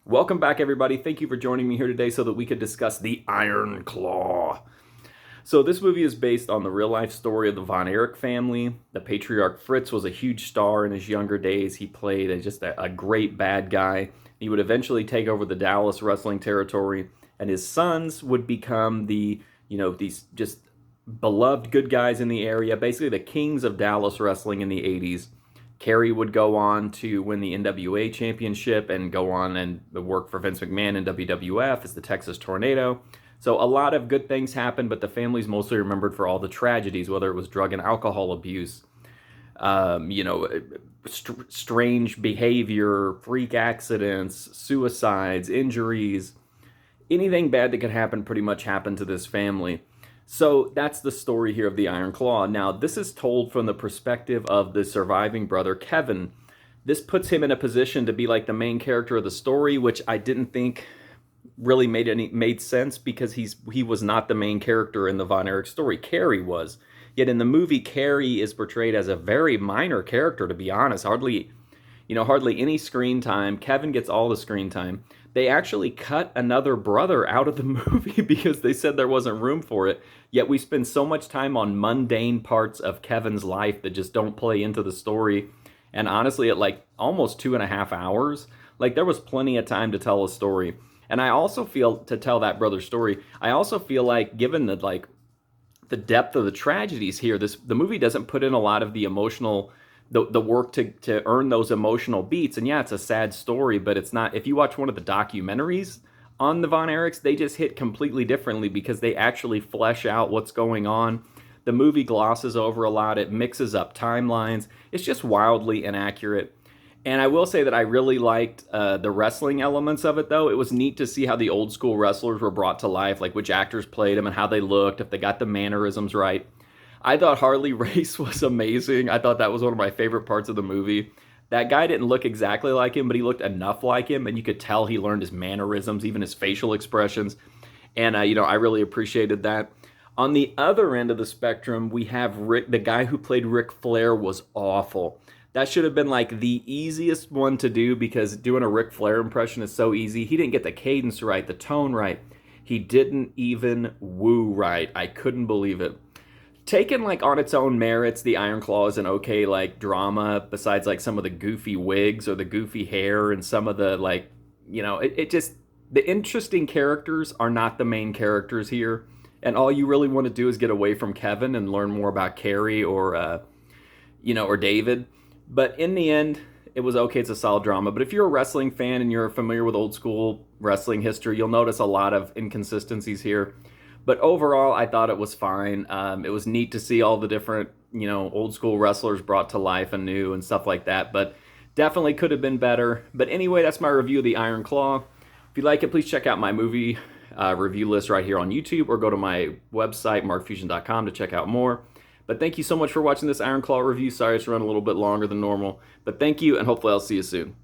Welcome back, everybody. Thank you for joining me here today so that we could discuss the Iron Claw. So this movie is based on the real-life story of the Von Erich family. The patriarch Fritz was a huge star in his younger days. He played just a great bad guy. He would eventually take over the Dallas wrestling territory, and his sons would become these just beloved good guys in the area, basically the kings of Dallas wrestling in the 80s. Kerry would go on to win the NWA championship and go on and work for Vince McMahon in WWF as the Texas Tornado. So a lot of good things happened, but the family's mostly remembered for all the tragedies, whether it was drug and alcohol abuse, strange behavior, freak accidents, suicides, injuries. Anything bad that could happen pretty much happened to this family. So that's the story here of the Iron Claw. Now, this is told from the perspective of the surviving brother, Kevin. This puts him in a position to be like the main character of the story, which I didn't think really made sense because he was not the main character in the Von Erich story. Kerry was. Yet in the movie, Kerry is portrayed as a very minor character, to be honest. Hardly any screen time. Kevin gets all the screen time. They actually cut another brother out of the movie because they said there wasn't room for it. Yet we spend so much time on mundane parts of Kevin's life that just don't play into the story. And honestly, at like almost 2.5 hours, like there was plenty of time to tell a story. And I also feel, to tell that brother's story, I also feel like given the depth of the tragedies here, the movie doesn't put in a lot of the emotional the work to earn those emotional beats. And yeah, it's a sad story, but it's not. If you watch one of the documentaries on the Von Erichs, they just hit completely differently because they actually flesh out what's going on. The movie glosses over a lot. It mixes up timelines. It's just wildly inaccurate. And I will say that I really liked the wrestling elements of it, though. It was neat to see how the old school wrestlers were brought to life, like which actors played them and how they looked, if they got the mannerisms right. I thought Harley Race was amazing. I thought that was one of my favorite parts of the movie. That guy didn't look exactly like him, but he looked enough like him, and you could tell he learned his mannerisms, even his facial expressions. And, I really appreciated that. On the other end of the spectrum, we have Rick. The guy who played Ric Flair was awful. That should have been like the easiest one to do because doing a Ric Flair impression is so easy. He didn't get the cadence right, the tone right. He didn't even woo right. I couldn't believe it. Taken like on its own merits, the Iron Claw is an okay like drama. Besides like some of the goofy wigs or the goofy hair and some of the it just the interesting characters are not the main characters here. And all you really want to do is get away from Kevin and learn more about Carrie or David. But in the end, it was okay. It's a solid drama. But if you're a wrestling fan and you're familiar with old school wrestling history, you'll notice a lot of inconsistencies here. But overall, I thought it was fine. It was neat to see all the different, old school wrestlers brought to life anew and stuff like that. But definitely could have been better. But anyway, that's my review of the Iron Claw. If you like it, please check out my movie review list right here on YouTube or go to my website, markfusion.com, to check out more. But thank you so much for watching this Iron Claw review. Sorry it's run a little bit longer than normal. But thank you, and hopefully I'll see you soon.